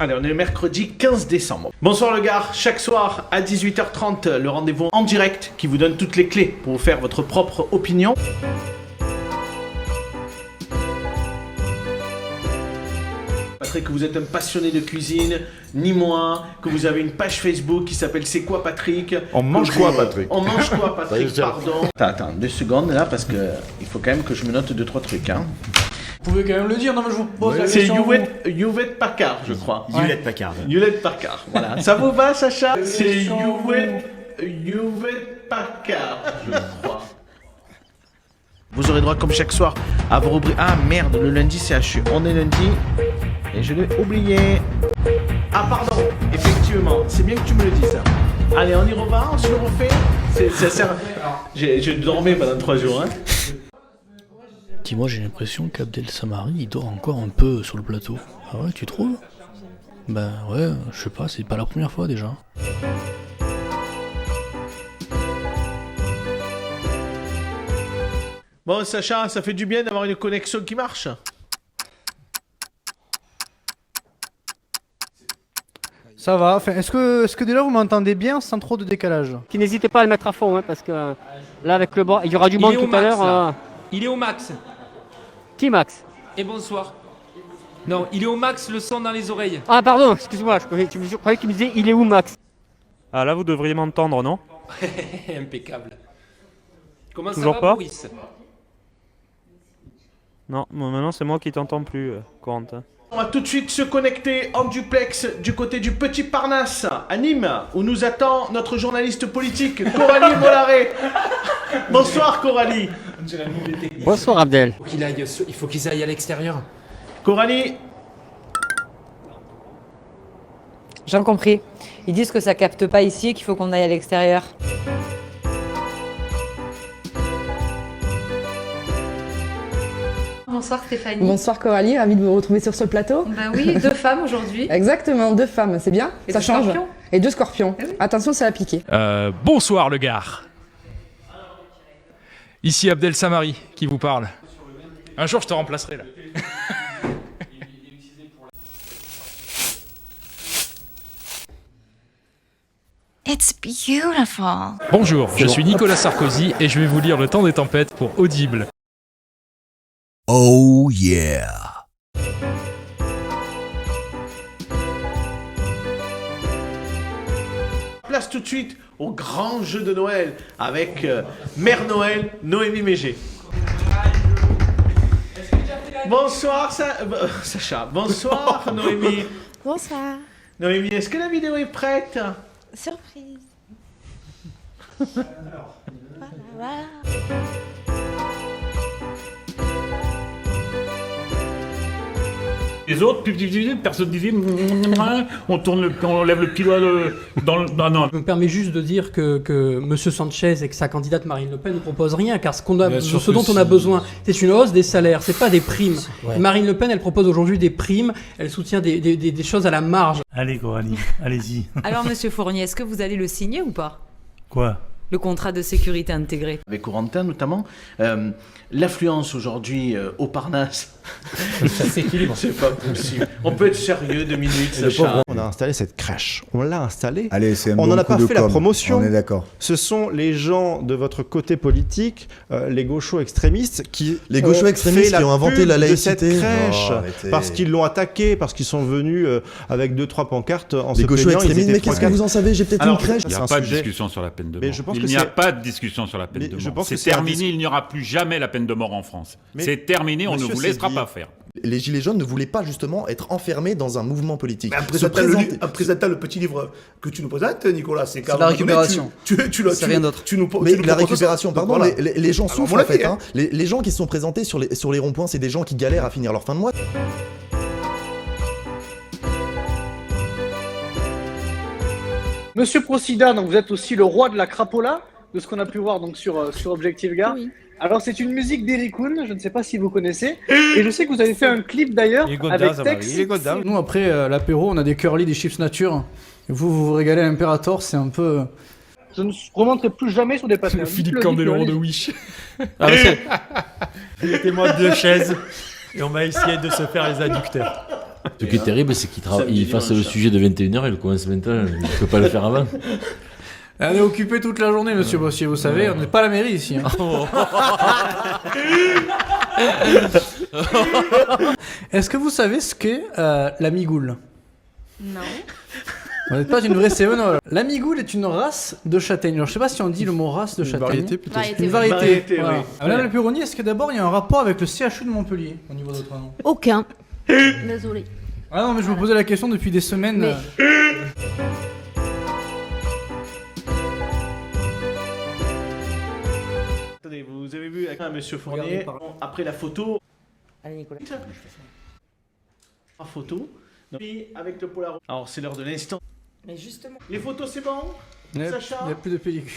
Allez, on est le mercredi 15 décembre. Bonsoir le gars, chaque soir à 18h30, le rendez-vous en direct qui vous donne toutes les clés pour vous faire votre propre opinion. Patrick, que vous êtes un passionné de cuisine, ni moi, que vous avez une page Facebook qui s'appelle C'est quoi Patrick? On mange quoi Patrick? On mange quoi Patrick, pardon. Attends, 2 secondes là parce que il faut quand même que je me note 2-3 trucs. Hein. Vous pouvez quand même le dire, non mais je vous pose la C'est question. Hewlett Packard, je crois. Hewlett Packard. Hewlett Packard, voilà. Ça vous va, Sacha? C'est question. Hewlett Packard, je crois. Vous aurez droit, comme chaque soir, à vos rubriques. Ah merde, le lundi c'est HU. On est lundi et je l'ai oublié. Ah pardon, effectivement, c'est bien que tu me le dises. Ça. Allez, on y revient, on se le refait. Ça sert. Je dormais pendant 3 jours. Hein. Dis-moi, j'ai l'impression qu'Abdel Samari il dort encore un peu sur le plateau. Ah ouais, tu trouves? Ben ouais, je sais pas, c'est pas la première fois déjà. Bon, Sacha, ça fait du bien d'avoir une connexion qui marche. Ça va, enfin, est-ce que déjà vous m'entendez bien sans trop de décalage? N'hésitez pas à le mettre à fond, hein, parce que là, avec le bord, il y aura du monde tout à l'heure. Il est au max. Qui, Max? Et bonsoir. Non, il est au max, le son dans les oreilles. Ah, pardon, excuse-moi, je croyais que tu me disais il est où, Max? Ah là, vous devriez m'entendre, non? Impeccable. Comment Toujours ça va, pas Boris? Non, maintenant c'est moi qui t'entends plus, Corentin. On va tout de suite se connecter en duplex du côté du Petit Parnasse, à Nîmes, où nous attend notre journaliste politique, Coralie Mollaret. Bonsoir, Coralie. Bonsoir, Abdel. Il faut qu'ils aillent à l'extérieur. Coralie, J'ai compris. Ils disent que ça capte pas ici et qu'il faut qu'on aille à l'extérieur. Bonsoir Stéphanie. Bonsoir Coralie, ravie de vous retrouver sur ce plateau. Bah oui, 2 femmes aujourd'hui. Exactement, 2 femmes, c'est bien, Et ça 2 change. scorpions. Et 2 scorpions. Eh oui. Attention, ça va piquer. Bonsoir le gars. Ici Abdel Samari qui vous parle. Un jour je te remplacerai là. It's beautiful. Bonjour, je suis Nicolas Sarkozy et je vais vous lire Le Temps des Tempêtes pour Audible. Oh yeah. place tout de suite au grand jeu de Noël avec Mère Noël, Noémie Mégé. Bonsoir Sacha, bonsoir Noémie. Bonsoir. Noémie, est-ce que la vidéo est prête? Surprise. Voilà. Les autres, personne disait, on lève le petit doigt dans le... Non. Je me permets juste de dire que M. Sanchez et que sa candidate Marine Le Pen ne proposent rien, car ce dont on a besoin, c'est une hausse des salaires, c'est pas des primes. Ouais. Marine Le Pen, elle propose aujourd'hui des primes, elle soutient des choses à la marge. Allez Coralie, allez-y. Alors Monsieur Fournier, est-ce que vous allez le signer ou pas? Quoi? Le contrat de sécurité intégré. Avec Corentin notamment, l'affluence aujourd'hui au Parnasse, Ça s'équilibre. c'est pas possible. On peut être sérieux 2 minutes, Sacha. On a installé cette crèche. On l'a installée. Allez, c'est un On bon n'en a coup pas de fait la com', promotion. on est d'accord. Ce sont les gens de votre côté politique, les gauchos extrémistes, qui Les gauchos extrémistes fait qui ont inventé pub la de cette laïcité. crèche, Oh, arrêtez. parce qu'ils l'ont attaqué, parce qu'ils sont venus avec 2-3 pancartes en Les se gauchos plaignant. extrémistes, mais qu'est-ce que vous en savez? J'ai peut-être Alors, une crèche. il y a C'est un pas de sujet- discussion sur la peine de Mais mort. je pense Il que n'y a c'est- pas de discussion sur la peine Mais de je mort. pense que C'est c'est un terminé, il n'y aura plus jamais la peine de mort en France. Mais- C'est terminé, on ne Monsieur vous laissera Séguier. pas faire. Les Gilets jaunes ne voulaient pas justement être enfermés dans un mouvement politique. En présentant le petit livre que tu nous présentes, Nicolas, c'est la récupération. C'est rien d'autre. Mais la récupération, pardon, voilà. les gens Alors, souffrent on l'a en fait. fait, Hein. Les gens qui se sont présentés sur les ronds-points, c'est des gens qui galèrent à finir leur fin de mois. Monsieur Procida, donc vous êtes aussi le roi de la crapola, de ce qu'on a pu voir donc sur Objectif Gare. Oui. Alors c'est une musique d'Eric Kuhn, je ne sais pas si vous connaissez, et je sais que vous avez fait un clip d'ailleurs avec Tex. Nous, après l'apéro, on a des curly, des chips nature. Et vous régalez à l'Imperator, c'est un peu... Je ne remonterai plus jamais sur des patins. Philippe Dites-le, Candeloro dites-le, de allez-y. Wish. Ah, Mettez-moi 2 chaises et on va essayer de se faire les adducteurs. Ce qui est terrible, c'est qu'il fasse le sujet de 21h, il le commence maintenant, il ne peut pas le faire avant. On est occupé toute la journée, monsieur Bossier, vous savez, on n'est pas à la mairie ici. Hein. Est-ce que vous savez ce qu'est la migoule? Non. Vous n'êtes pas une vraie Sévenole. La migoule est une race de châtaigne. Alors, je ne sais pas si on dit le mot race de châtaigne. Variété plutôt. Une variété. Voilà. Oui. Madame la Puroni, est-ce que d'abord il y a un rapport avec le CHU de Montpellier au niveau de votre nom? Aucun. Désolé. Ah non, mais je me posais la question depuis des semaines. Mais- Attendez, vous avez vu monsieur Fournier, après la photo, Allez, Nicolas. en photo, puis avec le Polaroid. Alors c'est l'heure de l'instant. Mais justement. Les photos c'est bon, Il n'y Sacha a plus de pellicule.